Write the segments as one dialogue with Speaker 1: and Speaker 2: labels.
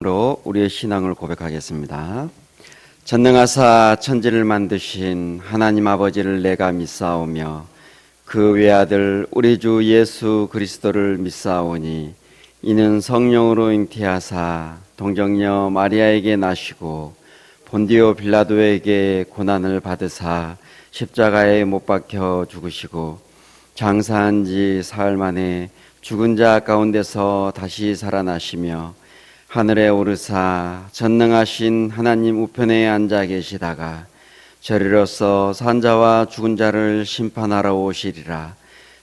Speaker 1: 로 우리의 신앙을 고백하겠습니다. 전능하사 천지를 만드신 하나님 아버지를 내가 믿사오며 그 외아들 우리 주 예수 그리스도를 믿사오니 이는 성령으로 잉태하사 동정녀 마리아에게 나시고 본디오 빌라도에게 고난을 받으사 십자가에 못 박혀 죽으시고 장사한 지 사흘 만에 죽은 자 가운데서 다시 살아나시며 하늘에 오르사 전능하신 하나님 우편에 앉아 계시다가 저리로서 산자와 죽은 자를 심판하러 오시리라.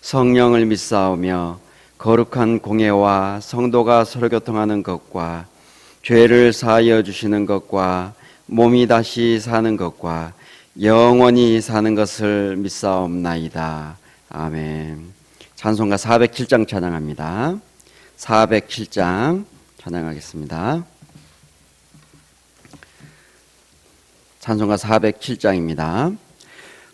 Speaker 1: 성령을 믿사오며 거룩한 공예와 성도가 서로 교통하는 것과 죄를 사하여 주시는 것과 몸이 다시 사는 것과 영원히 사는 것을 믿사옵나이다. 아멘. 찬송가 407장 찬양합니다. 407장 찬양하겠습니다. 찬송가 407장입니다.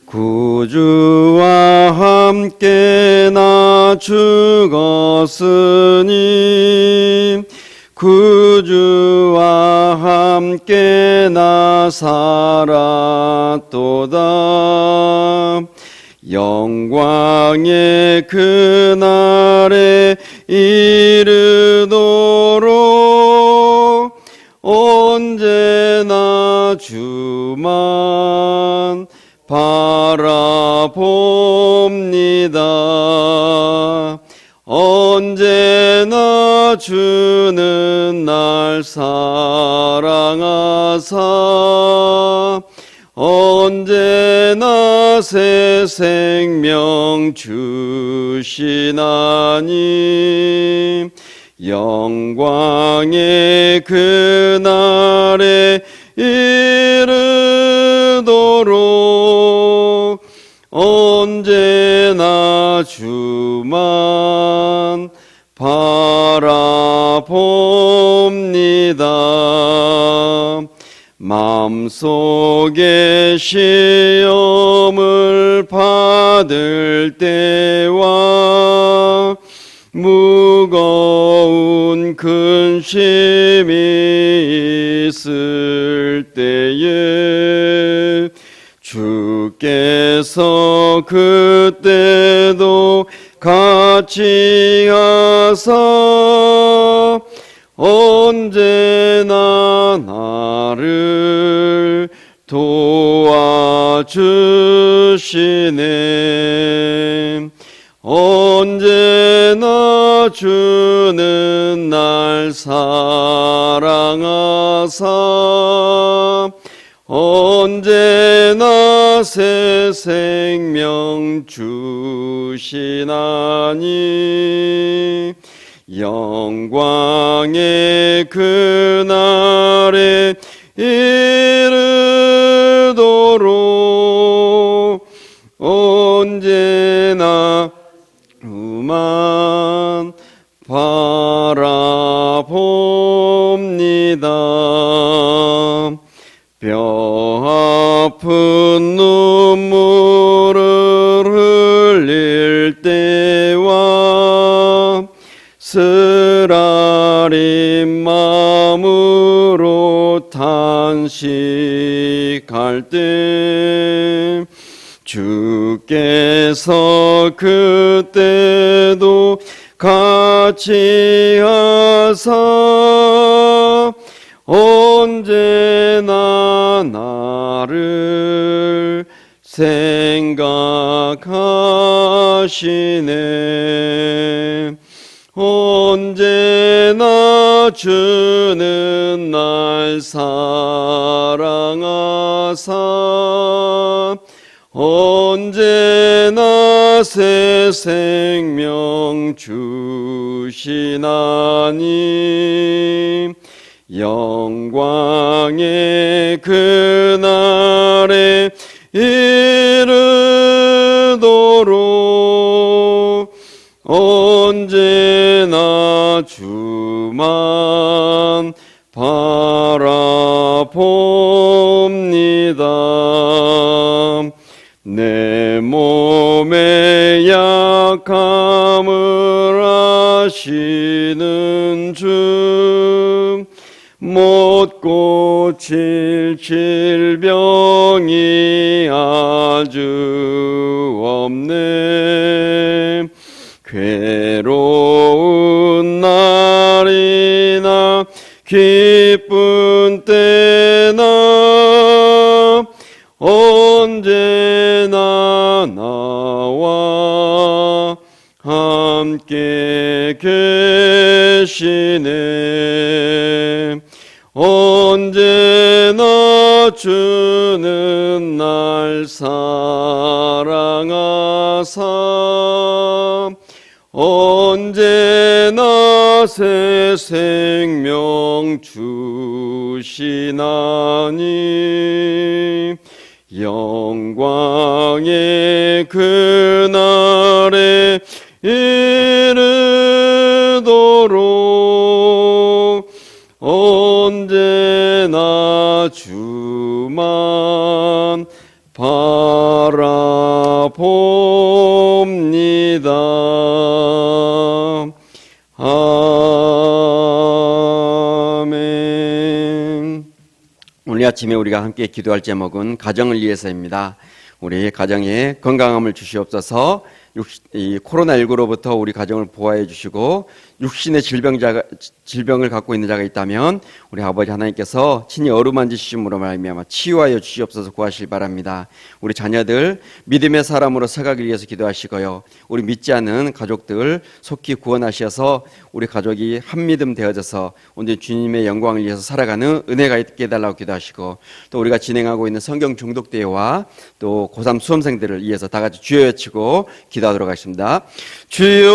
Speaker 1: 구주와 함께 나 죽었으니 구주와 함께 나 살았도다. 영광의 그날에 이르도록 언제나 주만 바라봅니다. 언제나 주는 날 사랑하사 언제나 새 생명 주시나니 영광의 그날에 이르도록 언제나 주만 바라봅니다. 마음속에 시험을 받을 때와 무거운 근심이 있을 때에 주께서 그때도 같이 하사 언제나 나를 도와주시네. 언제나 주는 날 사랑하사 언제나 새 생명 주시나니 영광의 그날에 이르도록 언제나 주만 바라봅니다. 뼈 아픈 눈물을 흘릴 때와 쓰라린 마음으로 탄식할 때 주께서 그때도 같이 하사 언제나 나를 생각하시네. 언제나 주는 날 사랑하사 언제나 새 생명 주시나니 영광의 그날에 이르도록 언제나 주만 바라봅니다. 내 몸의 약함을 아시는 주 못 고칠 질병이 아주 없네. 괴로운 날이나 기쁜 때나 언제나 나와 함께 계시네. 언제나 주는 날 사랑하사 언제나 새 생명 주시나니 영광의 그날에 이르도록 언제나 주만 바라봅니다. 아멘. 오늘 아침에 우리가 함께 기도할 제목은 가정을 위해서입니다. 우리 가정에 건강함을 주시옵소서. 이 코로나19로부터 우리 가정을 보호해 주시고 육신의 질병을 갖고 있는 자가 있다면 우리 아버지 하나님께서 친히 어루만지심으로 말미암아 치유하여 주시옵소서 구하시기 바랍니다. 우리 자녀들 믿음의 사람으로 서가기 위해서 기도하시고요. 우리 믿지 않는 가족들 속히 구원하셔서 우리 가족이 한믿음 되어져서 온전히 주님의 영광을 위해서 살아가는 은혜가 있게 해달라고 기도하시고, 또 우리가 진행하고 있는 성경 중독대회와 또 고3 수험생들을 위해서 다 같이 주여 외치고 기도하도록 하겠습니다. 주여,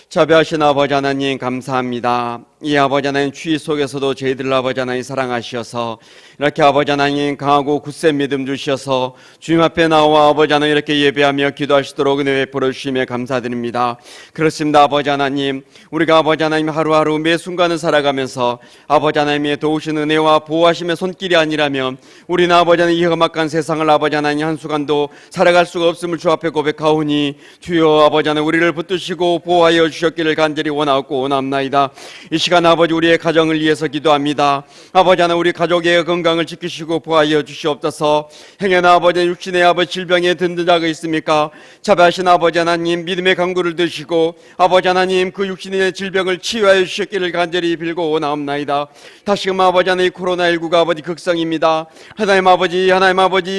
Speaker 1: 자비하신 아버지 하나님 감사합니다. 이 아버지 하나님 추위 속에서도 저희들 아버지 하나님 사랑하셔서 이렇게 아버지 하나님 강하고 굳센 믿음 주셔서 주님 앞에 나와 아버지 하나님 이렇게 예배하며 기도할 수 있도록 은혜 베풀어 주시며 감사드립니다. 그렇습니다. 아버지 하나님, 우리가 아버지 하나님 하루하루 매 순간을 살아가면서 아버지 하나님의 도우신 은혜와 보호하심의 손길이 아니라면 우리는 아버지 하나님 이 험악한 세상을 아버지 하나님 한순간도 살아갈 수가 없음을 주 앞에 고백하오니 주여 아버지 하나님 우리를 붙드시고 보호하여 주셨기를 간절히 원하고 원합나이다. 이 시간 아버지 우리의 가정을 위해서 기도합니다. 아버지 하나님 우리 가족의 건강을 지키시고 보호하여 주시옵소서. 행여나 아버지 육신의 아버지 질병에 든든 자가 있습니까? 자비하신 아버지 하나님 믿음의 강구를 드시고 아버지 하나님 그 육신의 질병을 치유하여 주셨기를 간절히 빌고 원하옵나이다. 다시금 아버지 하나님 코로나19가 아버지 극성입니다. 하나님 아버지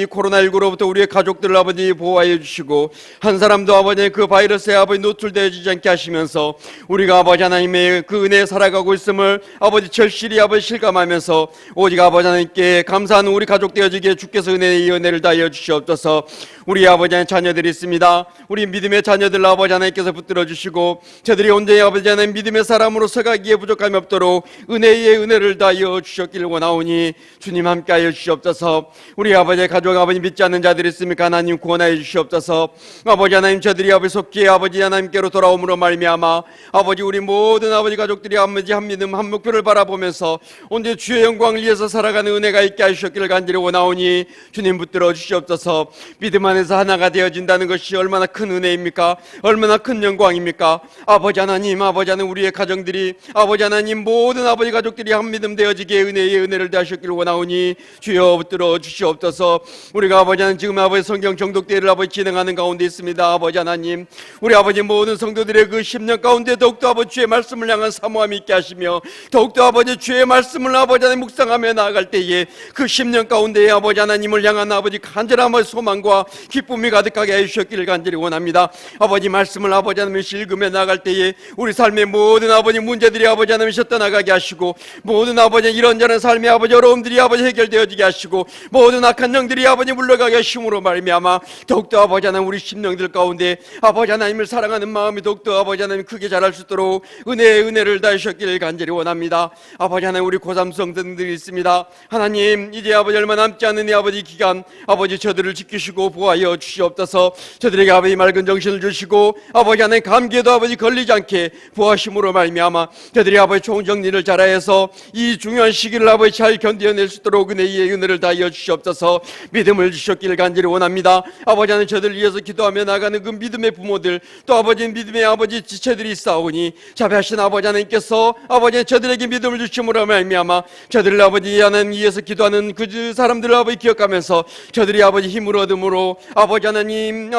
Speaker 1: 코로나19로부터 우리의 가족들을 아버지 보호하여 주시고 한 사람도 아버지 그 바이러스에 아버지 노출되어지지 않게 하시면서 우리가 아버지 하나님의 그 은혜에 살아가고 있음을 아버지 절실히 아버지 실감하면서 오직 아버지 하나님께 감사하는 우리 가족 되어지기에 주께서 은혜의 은혜를 다하여 주시옵소서. 우리 아버지 하나님 자녀들이 있습니다. 우리 믿음의 자녀들 아버지 하나님께서 붙들어 주시고 저들이 온전히 아버지 하나님 믿음의 사람으로 서가기에 부족함이 없도록 은혜의 은혜를 다하여 주셨기를 원하오니 주님 함께하여 주시옵소서. 우리 아버지의 가족 아버지 믿지 않는 자들이 있습니까? 하나님 구원하여 주시옵소서. 아버지 하나님 저들이 아버지 속히 아버지 하나님께로 돌아옴으로 말미암아 아버지 우리 모든 아버지 가족들이 아버지 한 믿음 한 목표를 바라보면서 온전히 주의 영광을 위해서 살아가는 은혜가 있게 하셨기를 간절히 원하오니 주님 붙들어 주시옵소서. 믿음 안에서 하나가 되어진다는 것이 얼마나 큰 은혜입니까? 얼마나 큰 영광입니까? 아버지 하나님 우리의 가정들이 아버지 하나님 모든 아버지 가족들이 한 믿음 되어지기에 은혜의 은혜를 다하셨기를 원하오니 주여 붙들어 주시옵소서. 우리가 아버지 하나님 지금 아버지 성경 정독대회를 아버지 진행하는 가운데 있습니다. 아버지 하나님 우리 아버지 모든 성도들의 그 10년 가운데 더욱더 아버지 주의 말씀을 향한 사모함이 있게 하시며 더욱더 아버지 주의 말씀을 아버지 하나님 묵상하며 나아갈 때에 그 10년 가운데 아버지 하나님을 향한 아버지 간절한 소망과 기쁨이 가득하게 해주셨기를 간절히 원합니다. 아버지 말씀을 아버지 하나님 읽으며 나아갈 때에 우리 삶의 모든 아버지 문제들이 아버지 하나님 떠나가게 하시고 모든 아버지 이런저런 삶의 아버지 어려움들이 아버지 해결되어지게 하시고 모든 악한 영들이 아버지 물러가게 하심으로 말미암아 더욱더 아버지 하나님 우리 심령들 가운데 아버지 하나님을 사랑하는 마음이 더욱더 아버지 하나님 크게 자랄 수 있도록 은혜의 은혜를 다하셨기를 간절히 원합니다. 아버지 하나님 우리 고3 수험생들이 있습니다. 하나님 이제 아버지 얼마 남지 않은 이 아버지 기간 아버지 저들을 지키시고 보호하여 주시옵소서. 저들에게 아버지 맑은 정신을 주시고 아버지 하나님 감기에도 아버지 걸리지 않게 보호하심으로 말미암아 저들이 아버지 좋은 정리를 잘하여서 이 중요한 시기를 아버지 잘 견뎌낼 수 있도록 은혜의 은혜를 다하여 주시옵소서. 믿음을 주셨기를 간절히 원합니다. 아버지 하나님 저들을 위해서 기도하며 나가는 그 믿음의 부모들 또 아버지 믿음의 아버지 지체들이 있사오니 자비하신 아버지 하나님께서 아버지 저들에게 믿음을 주심으로 말미암아 저들을 아버지 하나님 위해서 기도하는 그 사람들을 아버지 기억하면서 저들이 아버지 힘을 얻음으로 아버지 하나님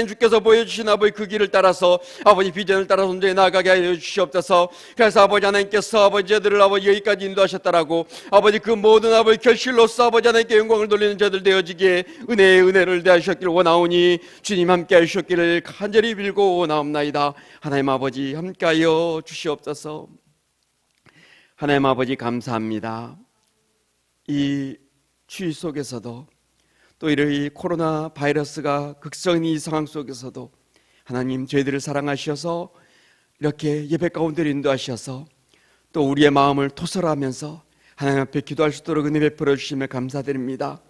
Speaker 1: 주께서 보여주신 아버지 그 길을 따라서 아버지 비전을 따라 온전히 나아가게 하여 주시옵소서. 그래서 아버지 하나님께서 아버지 저들을 아버지 여기까지 인도하셨다라고 아버지 그 모든 아버지 결실로서 아버지 하나님께 영광을 돌리는 저들 되어지기에 은혜의 은혜를 대하셨기를 원하오니 주님 함께 하셨기를 간절히 빌고 원하옵나이다. 하나님 아버지 함께하여 주시옵소서. 하나님 아버지 감사합니다. 이 추위 속에서도 또 이 코로나 바이러스가 극성인 이 상황 속에서도 하나님 저희들을 사랑하셔서 이렇게 예배 가운데 인도하셔서 또 우리의 마음을 토설하면서 하나님 앞에 기도할 수 있도록 은혜 베풀어 주시며 감사드립니다.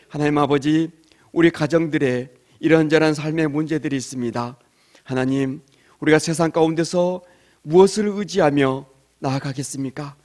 Speaker 1: 하나님 아버지 우리 가정들의 이런저런 삶의 문제들이 있습니다. 하나님 우리가 세상 가운데서 무엇을 의지하며 나아가겠습니까?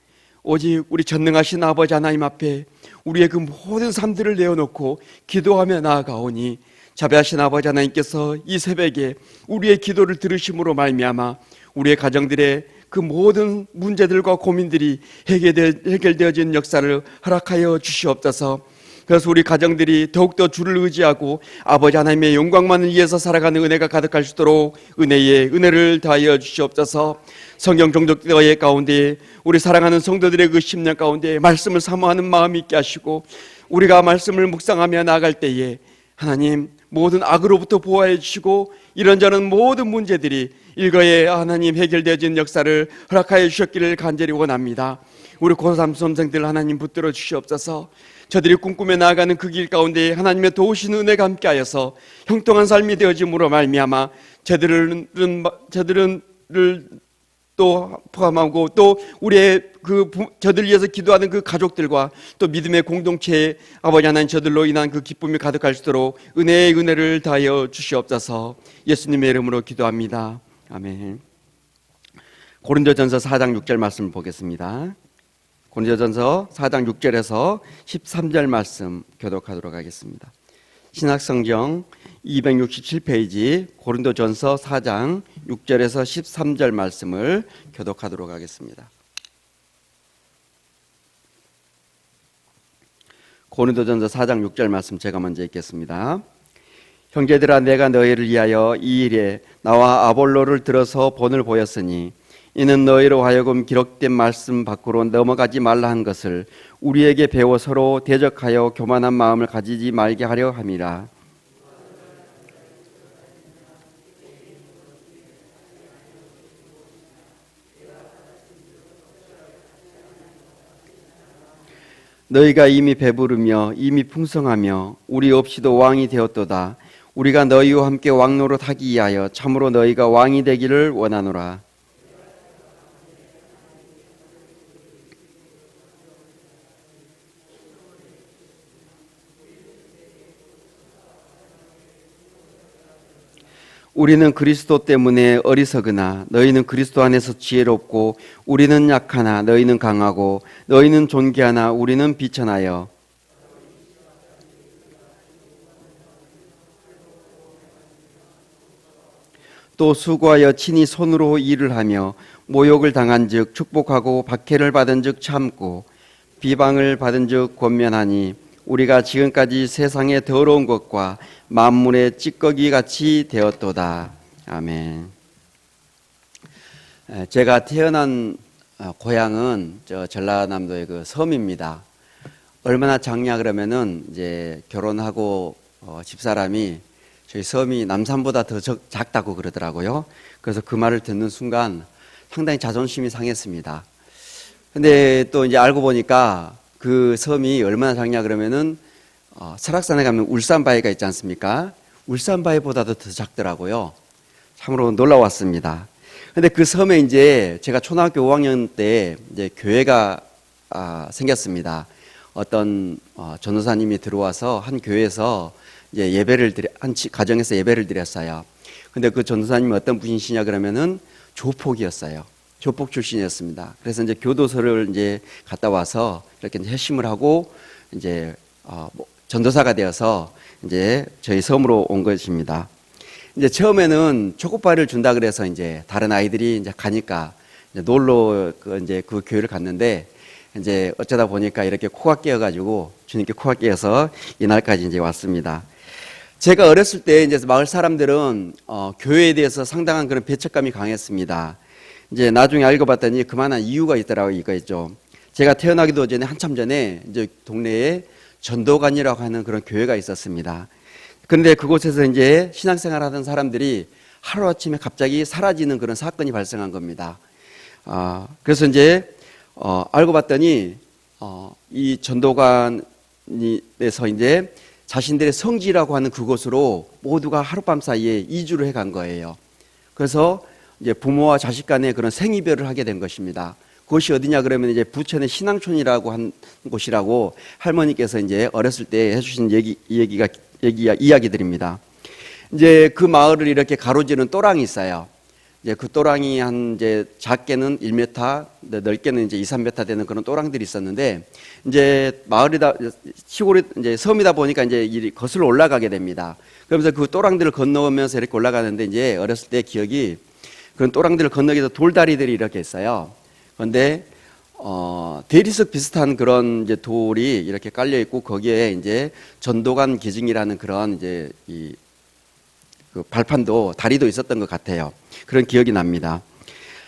Speaker 1: 오직 우리 전능하신 아버지 하나님 앞에 우리의 그 모든 삶들을 내어놓고 기도하며 나아가오니 자비하신 아버지 하나님께서 이 새벽에 우리의 기도를 들으심으로 말미암아 우리의 가정들의 그 모든 문제들과 고민들이 해결되어지는 역사를 허락하여 주시옵소서. 그래서 우리 가정들이 더욱더 주를 의지하고 아버지 하나님의 영광만을 위해서 살아가는 은혜가 가득할 수 있도록 은혜에 은혜를 더하여 주시옵소서. 성경 종족대회 가운데 우리 사랑하는 성도들의 그 10년 가운데 말씀을 사모하는 마음이 있게 하시고 우리가 말씀을 묵상하며 나아갈 때에 하나님 모든 악으로부터 보호해 주시고 이런저런 모든 문제들이 일거에 하나님 해결되어지는 역사를 허락하여 주셨기를 간절히 원합니다. 우리 고3 수험생들 하나님 붙들어 주시옵소서. 저들이 꿈꾸며 나아가는 그 길 가운데 하나님의 도우시는 은혜가 함께하여서 형통한 삶이 되어짐으로 말미암아 저들을 또 포함하고 또 우리의 저들 위해서 기도하는 그 가족들과 또 믿음의 공동체에 아버지 하나님 저들로 인한 그 기쁨이 가득할 수 있도록 은혜의 은혜를 다하여 주시옵소서. 예수님의 이름으로 기도합니다. 아멘. 고린도전서 4장 6절 말씀을 보겠습니다. 고린도전서 4장 6절에서 13절 말씀 교독하도록 하겠습니다. 신학성경 267페이지 고린도전서 4장 6절에서 13절 말씀을 교독하도록 하겠습니다. 고린도전서 4장 6절 말씀 제가 먼저 읽겠습니다. 형제들아 내가 너희를 위하여 이 일에 나와 아볼로를 들어서 본을 보였으니 이는 너희로 하여금 기록된 말씀 밖으로 넘어가지 말라 한 것을 우리에게 배워 서로 대적하여 교만한 마음을 가지지 말게 하려 함이라. 너희가 이미 배부르며 이미 풍성하며 우리 없이도 왕이 되었도다. 우리가 너희와 함께 왕노릇 하기 위하여 참으로 너희가 왕이 되기를 원하노라. 우리는 그리스도 때문에 어리석으나 너희는 그리스도 안에서 지혜롭고 우리는 약하나 너희는 강하고 너희는 존귀하나 우리는 비천하여 또 수고하여 친히 손으로 일을 하며 모욕을 당한 즉 축복하고 박해를 받은 즉 참고 비방을 받은 즉 권면하니 우리가 지금까지 세상의 더러운 것과 만물의 찌꺼기 같이 되었도다. 아멘. 제가 태어난 고향은 전라남도의 그 섬입니다. 얼마나 작냐 그러면은 이제 결혼하고 집사람이 저희 섬이 남산보다 더 작다고 그러더라고요. 그래서 그 말을 듣는 순간 상당히 자존심이 상했습니다. 근데 또 이제 알고 보니까 그 섬이 얼마나 작냐 그러면은 설악산에 가면 울산바위가 있지 않습니까? 울산바위보다도 더 작더라고요. 참으로 놀라웠습니다. 근데 그 섬에 이제 제가 초등학교 5학년 때 이제 교회가 생겼습니다. 어떤 전도사님이 들어와서 한 교회에서 이제 한 가정에서 예배를 드렸어요. 근데 그 전도사님이 어떤 분이시냐 그러면은 조폭이었어요. 조폭 출신이었습니다. 그래서 이제 교도소를 이제 갔다 와서 이렇게 회심을 하고 이제 전도사가 되어서 이제 저희 섬으로 온 것입니다. 이제 처음에는 초코파이를 준다 그래서 이제 다른 아이들이 이제 가니까 놀러 이제 그 교회를 갔는데 이제 어쩌다 보니까 이렇게 코가 깨어가지고 주님께 코가 깨어서 이날까지 이제 왔습니다. 제가 어렸을 때 이제 마을 사람들은 교회에 대해서 상당한 그런 배척감이 강했습니다. 이제 나중에 알고 봤더니 그만한 이유가 있더라고요. 이거 있죠. 제가 태어나기도 전에 한참 전에 이제 동네에 전도관이라고 하는 그런 교회가 있었습니다. 그런데 그곳에서 이제 신앙생활하던 사람들이 하루아침에 갑자기 사라지는 그런 사건이 발생한 겁니다. 그래서 이제 알고 봤더니 이 전도관에서 이제 자신들의 성지라고 하는 그곳으로 모두가 하룻밤 사이에 이주를 해간 거예요. 그래서 이제 부모와 자식 간의 그런 생이별을 하게 된 것입니다. 그것이 어디냐 그러면 이제 부천의 신앙촌이라고 한 곳이라고 할머니께서 이제 어렸을 때 해주신 이야기들입니다. 이제 그 마을을 이렇게 가로지르는 또랑이 있어요. 이제 그 또랑이 이제 작게는 1m, 넓게는 이제 2, 3m 되는 그런 또랑들이 있었는데, 이제 마을이다, 시골이 이제 섬이다 보니까 이제 거슬러 올라가게 됩니다. 그러면서 그 또랑들을 건너면서 이렇게 올라가는데, 이제 어렸을 때 기억이 그런 또랑들을 건너기 위해서 돌다리들이 이렇게 있어요. 그런데, 대리석 비슷한 그런 이제 돌이 이렇게 깔려 있고, 거기에 이제 전도관 기증이라는 그런 이제 그 발판도 다리도 있었던 것 같아요. 그런 기억이 납니다.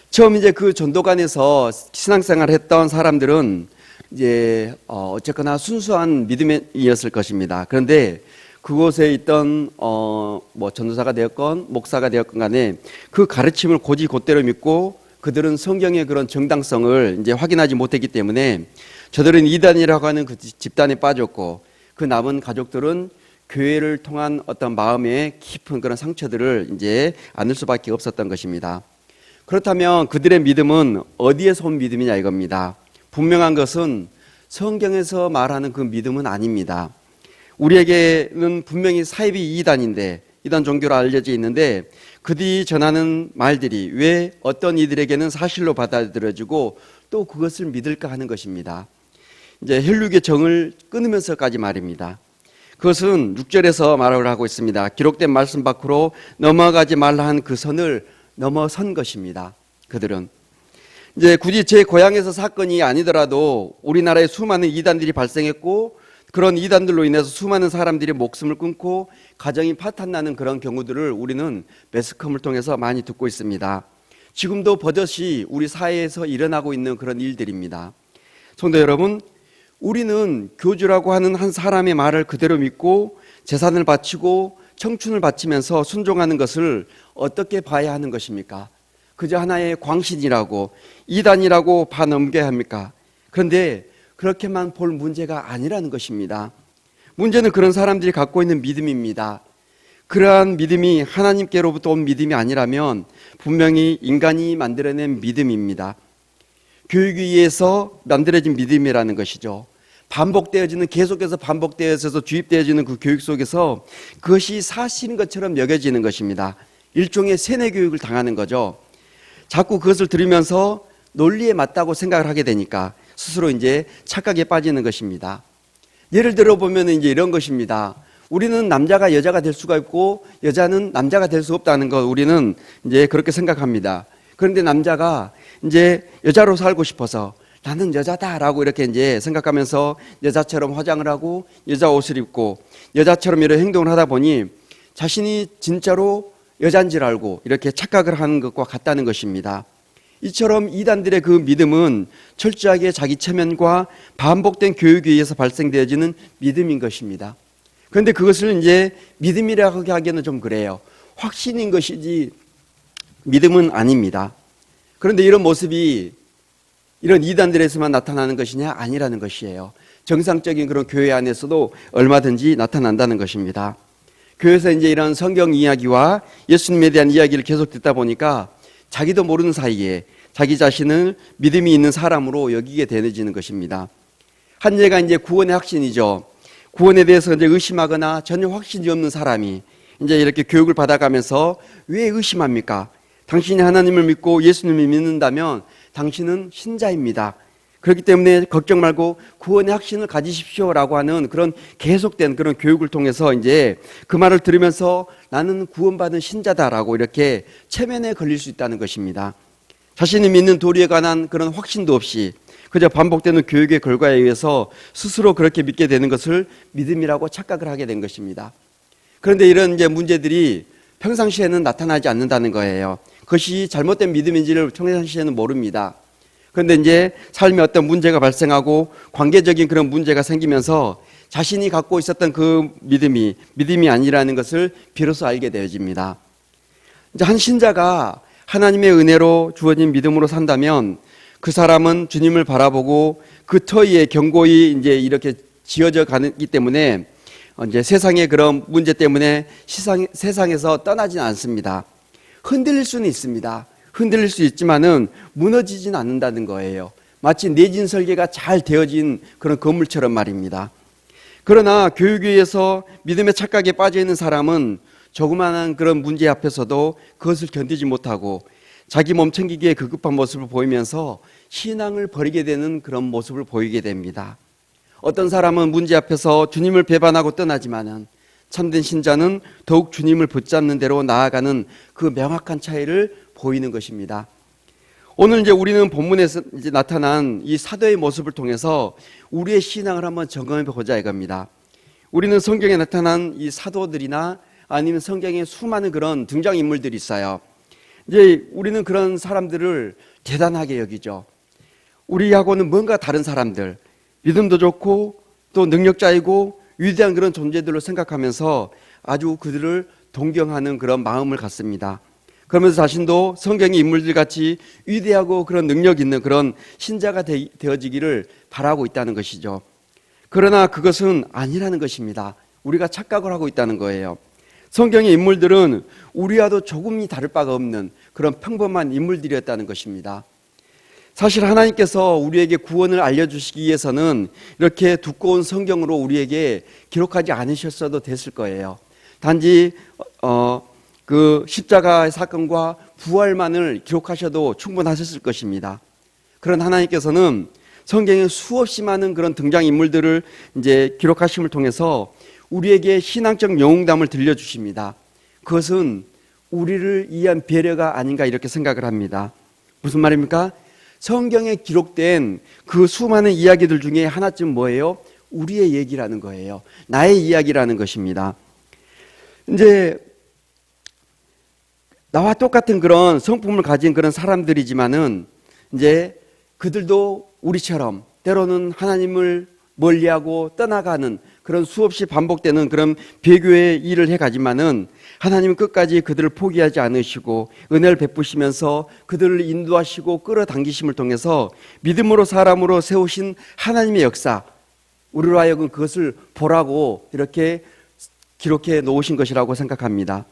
Speaker 1: 처음 이제 그 전도관에서 신앙생활을 했던 사람들은 이제 어쨌거나 순수한 믿음이었을 것입니다. 그런데 그곳에 있던 뭐 전도사가 되었건 목사가 되었건 간에 그 가르침을 곧이곧대로 믿고 그들은 성경의 그런 정당성을 이제 확인하지 못했기 때문에 저들은 이단이라고 하는 그 집단에 빠졌고, 그 남은 가족들은 교회를 통한 어떤 마음의 깊은 그런 상처들을 이제 안을 수밖에 없었던 것입니다. 그렇다면 그들의 믿음은 어디에서 온 믿음이냐 이겁니다. 분명한 것은 성경에서 말하는 그 믿음은 아닙니다. 우리에게는 분명히 사이비 이단인데, 이단 종교로 알려져 있는데, 그들이 전하는 말들이 왜 어떤 이들에게는 사실로 받아들여지고 또 그것을 믿을까 하는 것입니다. 이제 혈육의 정을 끊으면서까지 말입니다. 그것은 6절에서 말을 하고 있습니다. 기록된 말씀 밖으로 넘어가지 말라 한 그 선을 넘어선 것입니다. 그들은 이제 굳이 제 고향에서 사건이 아니더라도 우리나라에 수많은 이단들이 발생했고, 그런 이단들로 인해서 수많은 사람들이 목숨을 끊고 가정이 파탄나는 그런 경우들을 우리는 매스컴을 통해서 많이 듣고 있습니다. 지금도 버젓이 우리 사회에서 일어나고 있는 그런 일들입니다. 성도 여러분, 우리는 교주라고 하는 한 사람의 말을 그대로 믿고 재산을 바치고 청춘을 바치면서 순종하는 것을 어떻게 봐야 하는 것입니까? 그저 하나의 광신이라고, 이단이라고 봐 넘겨야 합니까? 그런데 그렇게만 볼 문제가 아니라는 것입니다. 문제는 그런 사람들이 갖고 있는 믿음입니다. 그러한 믿음이 하나님께로부터 온 믿음이 아니라면 분명히 인간이 만들어낸 믿음입니다. 교육에 의해서 만들어진 믿음이라는 것이죠. 반복되어지는, 계속해서 반복되어져서 주입되어지는 그 교육 속에서 그것이 사실인 것처럼 여겨지는 것입니다. 일종의 세뇌 교육을 당하는 거죠. 자꾸 그것을 들으면서 논리에 맞다고 생각을 하게 되니까 스스로 이제 착각에 빠지는 것입니다. 예를 들어 보면 이제 이런 것입니다. 우리는 남자가 여자가 될 수가 있고 여자는 남자가 될 수 없다는 것, 우리는 이제 그렇게 생각합니다. 그런데 남자가 이제 여자로 살고 싶어서 나는 여자다라고 이렇게 이제 생각하면서 여자처럼 화장을 하고 여자 옷을 입고 여자처럼 이런 행동을 하다 보니 자신이 진짜로 여자인 줄 알고 이렇게 착각을 하는 것과 같다는 것입니다. 이처럼 이단들의 그 믿음은 철저하게 자기 체면과 반복된 교육에 의해서 발생되어지는 믿음인 것입니다. 그런데 그것을 이제 믿음이라고 하기에는 좀 그래요. 확신인 것이지 믿음은 아닙니다. 그런데 이런 모습이 이런 이단들에서만 나타나는 것이냐? 아니라는 것이에요. 정상적인 그런 교회 안에서도 얼마든지 나타난다는 것입니다. 교회에서 이제 이런 성경 이야기와 예수님에 대한 이야기를 계속 듣다 보니까 자기도 모르는 사이에 자기 자신을 믿음이 있는 사람으로 여기게 되어지는 것입니다. 한 예가 이제 구원의 확신이죠. 구원에 대해서 이제 의심하거나 전혀 확신이 없는 사람이 이제 이렇게 교육을 받아가면서 왜 의심합니까? 당신이 하나님을 믿고 예수님을 믿는다면 당신은 신자입니다. 그렇기 때문에 걱정 말고 구원의 확신을 가지십시오라고 하는 그런 계속된 그런 교육을 통해서 이제 그 말을 들으면서 나는 구원받은 신자다라고 이렇게 체면에 걸릴 수 있다는 것입니다. 자신이 믿는 도리에 관한 그런 확신도 없이 그저 반복되는 교육의 결과에 의해서 스스로 그렇게 믿게 되는 것을 믿음이라고 착각을 하게 된 것입니다. 그런데 이런 이제 문제들이 평상시에는 나타나지 않는다는 거예요. 그것이 잘못된 믿음인지를 평상시에는 모릅니다. 그런데 이제 삶에 어떤 문제가 발생하고 관계적인 그런 문제가 생기면서 자신이 갖고 있었던 그 믿음이 아니라는 것을 비로소 알게 되어집니다. 이제 한 신자가 하나님의 은혜로 주어진 믿음으로 산다면 그 사람은 주님을 바라보고 그 터위에 견고히 이제 이렇게 지어져 가기 때문에 이제 세상의 그런 문제 때문에 세상에서 떠나지는 않습니다. 흔들릴 수는 있습니다. 흔들릴 수 있지만은 무너지진 않는다는 거예요. 마치 내진 설계가 잘 되어진 그런 건물처럼 말입니다. 그러나 교육위에서 믿음의 착각에 빠져 있는 사람은 조그마한 그런 문제 앞에서도 그것을 견디지 못하고 자기 몸챙기기에 급급한 모습을 보이면서 신앙을 버리게 되는 그런 모습을 보이게 됩니다. 어떤 사람은 문제 앞에서 주님을 배반하고 떠나지만은 참된 신자는 더욱 주님을 붙잡는 대로 나아가는 그 명확한 차이를 보이는 것입니다. 오늘 이제 우리는 본문에서 이제 나타난 이 사도의 모습을 통해서 우리의 신앙을 한번 점검해 보자 이겁니다. 우리는 성경에 나타난 이 사도들이나 아니면 성경에 수많은 그런 등장인물들이 있어요. 이제 우리는 그런 사람들을 대단하게 여기죠. 우리하고는 뭔가 다른 사람들, 믿음도 좋고 또 능력자이고 위대한 그런 존재들로 생각하면서 아주 그들을 동경하는 그런 마음을 갖습니다. 그러면서 자신도 성경의 인물들 같이 위대하고 그런 능력 있는 그런 신자가 되어지기를 바라고 있다는 것이죠. 그러나 그것은 아니라는 것입니다. 우리가 착각을 하고 있다는 거예요. 성경의 인물들은 우리와도 조금이 다를 바가 없는 그런 평범한 인물들이었다는 것입니다. 사실 하나님께서 우리에게 구원을 알려주시기 위해서는 이렇게 두꺼운 성경으로 우리에게 기록하지 않으셨어도 됐을 거예요. 단지 그 십자가의 사건과 부활만을 기록하셔도 충분하셨을 것입니다. 그런 하나님께서는 성경에 수없이 많은 그런 등장인물들을 이제 기록하심을 통해서 우리에게 신앙적 영웅담을 들려주십니다. 그것은 우리를 위한 배려가 아닌가 이렇게 생각을 합니다. 무슨 말입니까? 성경에 기록된 그 수많은 이야기들 중에 하나쯤 뭐예요? 우리의 얘기라는 거예요. 나의 이야기라는 것입니다. 이제 나와 똑같은 그런 성품을 가진 그런 사람들이지만은 이제 그들도 우리처럼 때로는 하나님을 멀리하고 떠나가는 그런 수없이 반복되는 그런 배교의 일을 해가지만은 하나님은 끝까지 그들을 포기하지 않으시고 은혜를 베푸시면서 그들을 인도하시고 끌어당기심을 통해서 믿음으로 사람으로 세우신 하나님의 역사, 우리로 하여금 그것을 보라고 이렇게 기록해 놓으신 것이라고 생각합니다.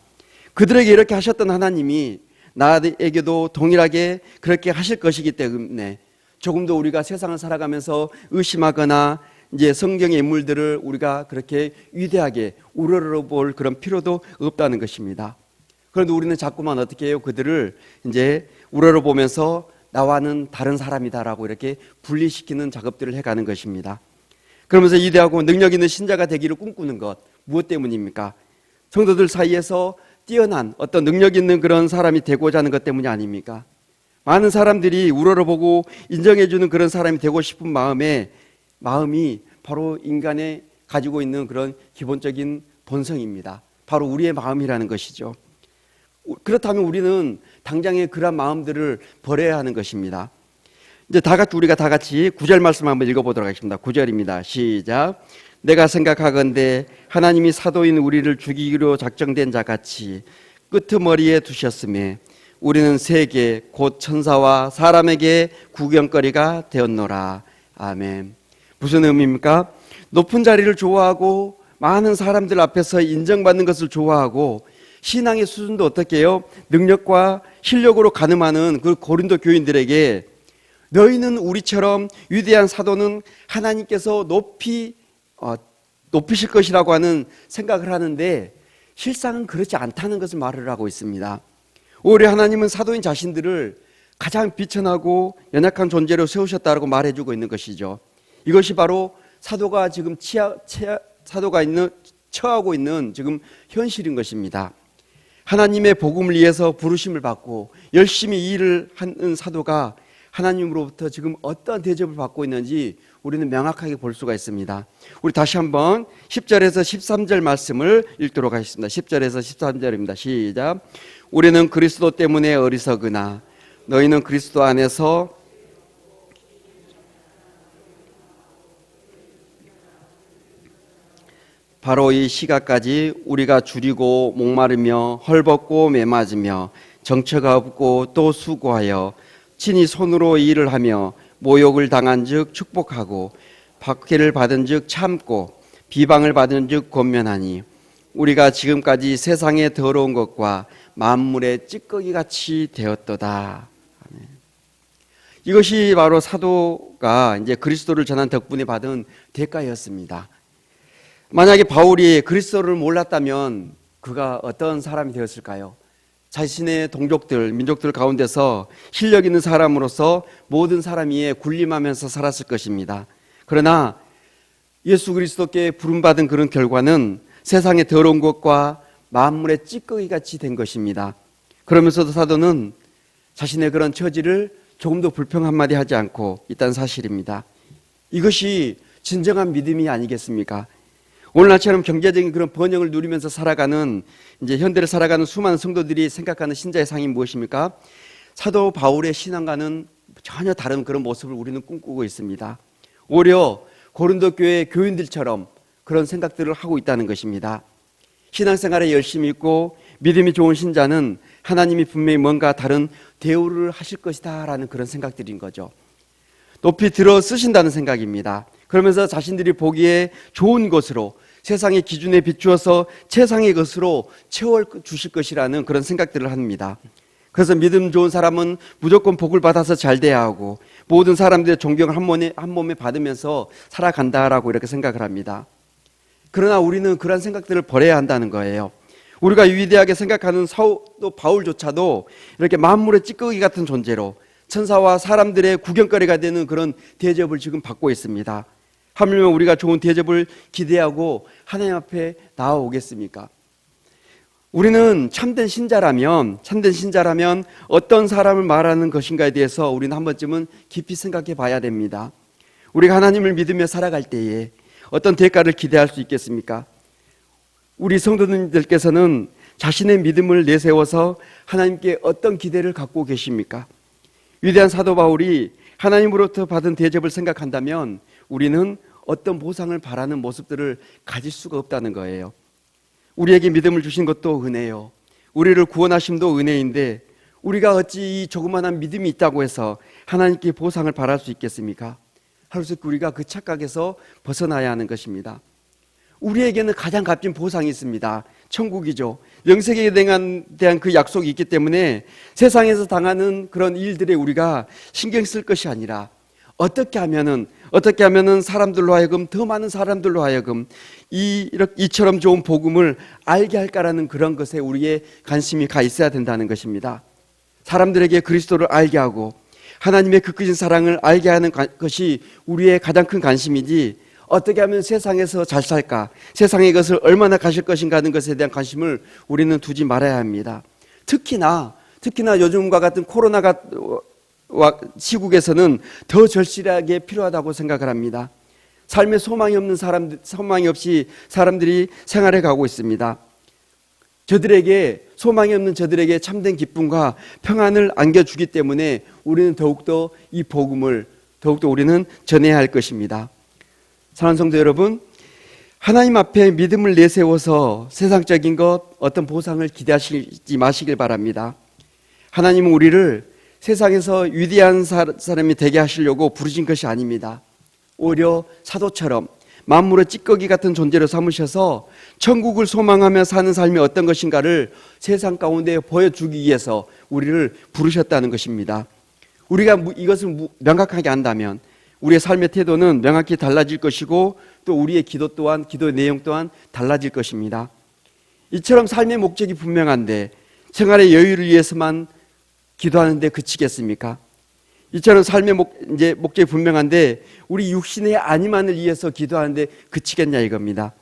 Speaker 1: 그들에게 이렇게 하셨던 하나님이 나에게도 동일하게 그렇게 하실 것이기 때문에 조금 더 우리가 세상을 살아가면서 의심하거나 이제 성경의 인물들을 우리가 그렇게 위대하게 우러러볼 그런 필요도 없다는 것입니다. 그런데 우리는 자꾸만 어떻게 해요? 그들을 이제 우러러보면서 나와는 다른 사람이다라고 이렇게 분리시키는 작업들을 해가는 것입니다. 그러면서 위대하고 능력 있는 신자가 되기를 꿈꾸는 것, 무엇 때문입니까? 성도들 사이에서 뛰어난 어떤 능력 있는 그런 사람이 되고자 하는 것 때문이 아닙니까? 많은 사람들이 우러러보고 인정해주는 그런 사람이 되고 싶은 마음이 바로 인간의 가지고 있는 그런 기본적인 본성입니다. 바로 우리의 마음이라는 것이죠. 그렇다면 우리는 당장에 그런 마음들을 버려야 하는 것입니다. 이제 우리가 다 같이 9절 말씀 한번 읽어보도록 하겠습니다. 9절입니다. 시작. 내가 생각하건대 하나님이 사도인 우리를 죽이기로 작정된 자같이 끄트머리에 두셨음에 우리는 세계 곧 천사와 사람에게 구경거리가 되었노라. 아멘. 무슨 의미입니까? 높은 자리를 좋아하고 많은 사람들 앞에서 인정받는 것을 좋아하고 신앙의 수준도 어떻게 해요? 능력과 실력으로 가늠하는 그 고린도 교인들에게 너희는 우리처럼 위대한 사도는 하나님께서 높이실 것이라고 하는 생각을 하는데 실상은 그렇지 않다는 것을 말을 하고 있습니다. 오히려 하나님은 사도인 자신들을 가장 비천하고 연약한 존재로 세우셨다고 말해주고 있는 것이죠. 이것이 바로 사도가 지금 처하고 있는 지금 현실인 것입니다. 하나님의 복음을 위해서 부르심을 받고 열심히 일을 하는 사도가 하나님으로부터 지금 어떤 대접을 받고 있는지 우리는 명확하게 볼 수가 있습니다. 우리 다시 한번 10절에서 13절 말씀을 읽도록 하겠습니다. 10절에서 13절입니다. 시작. 우리는 그리스도 때문에 어리석으나 너희는 그리스도 안에서 바로 이 시각까지 우리가 줄이고 목마르며 헐벗고 메맞으며 정처가 없고 또 수고하여 친히 손으로 일을 하며 모욕을 당한즉 축복하고 박해를 받은즉 참고 비방을 받은즉 권면하니 우리가 지금까지 세상의 더러운 것과 만물의 찌꺼기 같이 되었도다. 이것이 바로 사도가 이제 그리스도를 전한 덕분에 받은 대가였습니다. 만약에 바울이 그리스도를 몰랐다면 그가 어떤 사람이 되었을까요? 자신의 동족들, 민족들 가운데서 실력 있는 사람으로서 모든 사람 위에 군림하면서 살았을 것입니다. 그러나 예수 그리스도께 부름받은 그런 결과는 세상의 더러운 것과 만물의 찌꺼기 같이 된 것입니다. 그러면서도 사도는 자신의 그런 처지를 조금도 불평 한마디 하지 않고 있다는 사실입니다. 이것이 진정한 믿음이 아니겠습니까? 오늘날처럼 경제적인 그런 번영을 누리면서 살아가는 이제 현대를 살아가는 수많은 성도들이 생각하는 신자의 상이 무엇입니까? 사도 바울의 신앙과는 전혀 다른 그런 모습을 우리는 꿈꾸고 있습니다. 오히려 고린도 교회 교인들처럼 그런 생각들을 하고 있다는 것입니다. 신앙생활에 열심히 있고 믿음이 좋은 신자는 하나님이 분명히 뭔가 다른 대우를 하실 것이다 라는 그런 생각들인 거죠. 높이 들어 쓰신다는 생각입니다. 그러면서 자신들이 보기에 좋은 것으로 세상의 기준에 비추어서 최상의 것으로 채워주실 것이라는 그런 생각들을 합니다. 그래서 믿음 좋은 사람은 무조건 복을 받아서 잘 돼야 하고 모든 사람들의 존경을 한 몸에 받으면서 살아간다라고 이렇게 생각을 합니다. 그러나 우리는 그런 생각들을 버려야 한다는 거예요. 우리가 위대하게 생각하는 사도 바울조차도 이렇게 만물의 찌꺼기 같은 존재로 천사와 사람들의 구경거리가 되는 그런 대접을 지금 받고 있습니다. 하물며 우리가 좋은 대접을 기대하고 하나님 앞에 나아오겠습니까? 우리는 참된 신자라면 어떤 사람을 말하는 것인가에 대해서 우리는 한 번쯤은 깊이 생각해 봐야 됩니다. 우리가 하나님을 믿으며 살아갈 때에 어떤 대가를 기대할 수 있겠습니까? 우리 성도님들께서는 자신의 믿음을 내세워서 하나님께 어떤 기대를 갖고 계십니까? 위대한 사도 바울이 하나님으로부터 받은 대접을 생각한다면 우리는 어떤 보상을 바라는 모습들을 가질 수가 없다는 거예요. 우리에게 믿음을 주신 것도 은혜요, 우리를 구원하심도 은혜인데 우리가 어찌 이 조그마한 믿음이 있다고 해서 하나님께 보상을 바랄 수 있겠습니까? 하루씩 우리가 그 착각에서 벗어나야 하는 것입니다. 우리에게는 가장 값진 보상이 있습니다. 천국이죠. 영생에 대한 그 약속이 있기 때문에 세상에서 당하는 그런 일들에 우리가 신경 쓸 것이 아니라 어떻게 하면은 사람들로 하여금, 더 많은 사람들로 하여금 이처럼 좋은 복음을 알게 할까라는 그런 것에 우리의 관심이 가 있어야 된다는 것입니다. 사람들에게 그리스도를 알게 하고 하나님의 그 크신 사랑을 알게 하는 것이 우리의 가장 큰 관심이지, 어떻게 하면 세상에서 잘 살까, 세상의 것을 얼마나 가질 것인가 하는 것에 대한 관심을 우리는 두지 말아야 합니다. 특히나 요즘과 같은 코로나가 시국에서는 더 절실하게 필요하다고 생각을 합니다. 삶에 소망이 없이 사람들이 생활해 가고 있습니다. 소망이 없는 저들에게 참된 기쁨과 평안을 안겨주기 때문에 우리는 더욱더 이 복음을 우리는 전해야 할 것입니다. 사랑하는 성도 여러분, 하나님 앞에 믿음을 내세워서 세상적인 것, 어떤 보상을 기대하시지 마시길 바랍니다. 하나님은 우리를 세상에서 위대한 사람이 되게 하시려고 부르신 것이 아닙니다. 오히려 사도처럼 만물의 찌꺼기 같은 존재로 삼으셔서 천국을 소망하며 사는 삶이 어떤 것인가를 세상 가운데 보여주기 위해서 우리를 부르셨다는 것입니다. 우리가 이것을 명확하게 안다면 우리의 삶의 태도는 명확히 달라질 것이고 또 우리의 기도의 내용 또한 달라질 것입니다. 이처럼 삶의 목적이 분명한데 생활의 여유를 위해서만 기도하는데 그치겠습니까? 이처럼 삶의 목적이 분명한데 우리 육신의 안위만을 위해서 기도하는데 그치겠냐 이겁니다.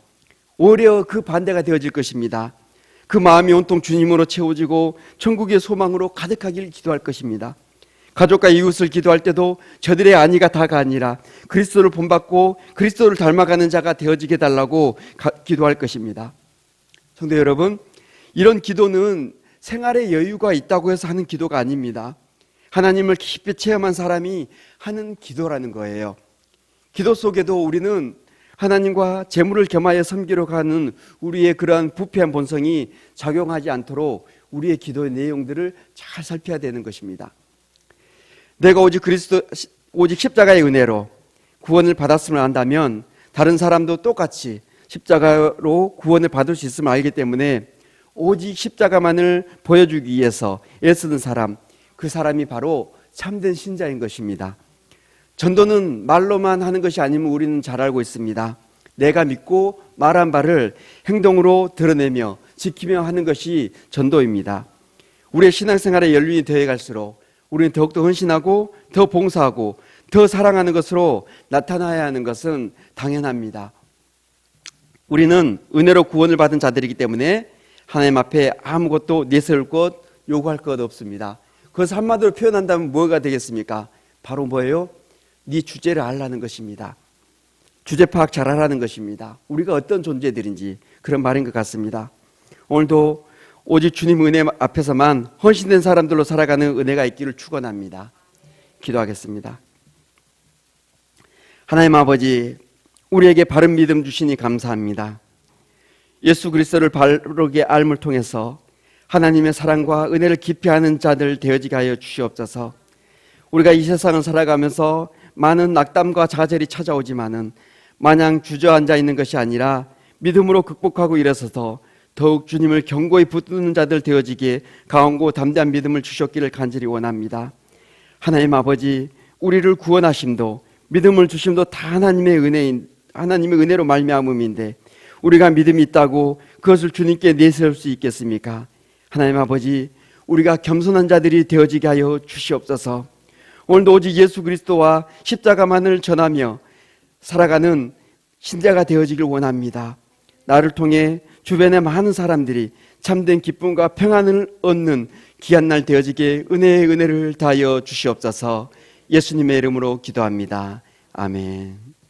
Speaker 1: 오히려 그 반대가 되어질 것입니다. 그 마음이 온통 주님으로 채워지고 천국의 소망으로 가득하길 기도할 것입니다. 가족과 이웃을 기도할 때도 저들의 안위가 다가 아니라 그리스도를 본받고 그리스도를 닮아가는 자가 되어지게 달라고 기도할 것입니다. 성도 여러분, 이런 기도는 생활에 여유가 있다고 해서 하는 기도가 아닙니다. 하나님을 깊이 체험한 사람이 하는 기도라는 거예요. 기도 속에도 우리는 하나님과 재물을 겸하여 섬기러 가는 우리의 그러한 부패한 본성이 작용하지 않도록 우리의 기도의 내용들을 잘 살펴야 되는 것입니다. 내가 오직 십자가의 은혜로 구원을 받았음을 안다면 다른 사람도 똑같이 십자가로 구원을 받을 수 있음을 알기 때문에 오직 십자가만을 보여주기 위해서 애쓰는 사람, 그 사람이 바로 참된 신자인 것입니다. 전도는 말로만 하는 것이 아님을 우리는 잘 알고 있습니다. 내가 믿고 말한 바를 행동으로 드러내며 지키며 하는 것이 전도입니다. 우리의 신앙생활에 연륜이 되어 갈수록 우리는 더욱더 헌신하고 더 봉사하고 더 사랑하는 것으로 나타나야 하는 것은 당연합니다. 우리는 은혜로 구원을 받은 자들이기 때문에 하나님 앞에 아무것도 내세울 것, 요구할 것 없습니다. 그것을 한마디로 표현한다면 뭐가 되겠습니까? 바로 뭐예요? 네 주제를 알라는 것입니다. 주제 파악 잘 하라는 것입니다. 우리가 어떤 존재들인지 그런 말인 것 같습니다. 오늘도 오직 주님 은혜 앞에서만 헌신된 사람들로 살아가는 은혜가 있기를 축원합니다. 기도하겠습니다. 하나님 아버지, 우리에게 바른 믿음 주시니 감사합니다. 예수 그리스도를 바르게 알물 통해서 하나님의 사랑과 은혜를 깊이 아는 자들 되어지게 하여 주시옵소서. 우리가 이 세상을 살아가면서 많은 낙담과 좌절이 찾아오지만은 마냥 주저앉아 있는 것이 아니라 믿음으로 극복하고 일어서서 더욱 주님을 견고히 붙드는 자들 되어지기에 강하고 담대한 믿음을 주셨기를 간절히 원합니다. 하나님 아버지, 우리를 구원하심도 믿음을 주심도 다 하나님의 은혜로 말미암음인데 우리가 믿음이 있다고 그것을 주님께 내세울 수 있겠습니까? 하나님 아버지, 우리가 겸손한 자들이 되어지게 하여 주시옵소서. 오늘도 오직 예수 그리스도와 십자가만을 전하며 살아가는 신자가 되어지길 원합니다. 나를 통해 주변의 많은 사람들이 참된 기쁨과 평안을 얻는 귀한 날 되어지게 은혜의 은혜를 다하여 주시옵소서. 예수님의 이름으로 기도합니다. 아멘.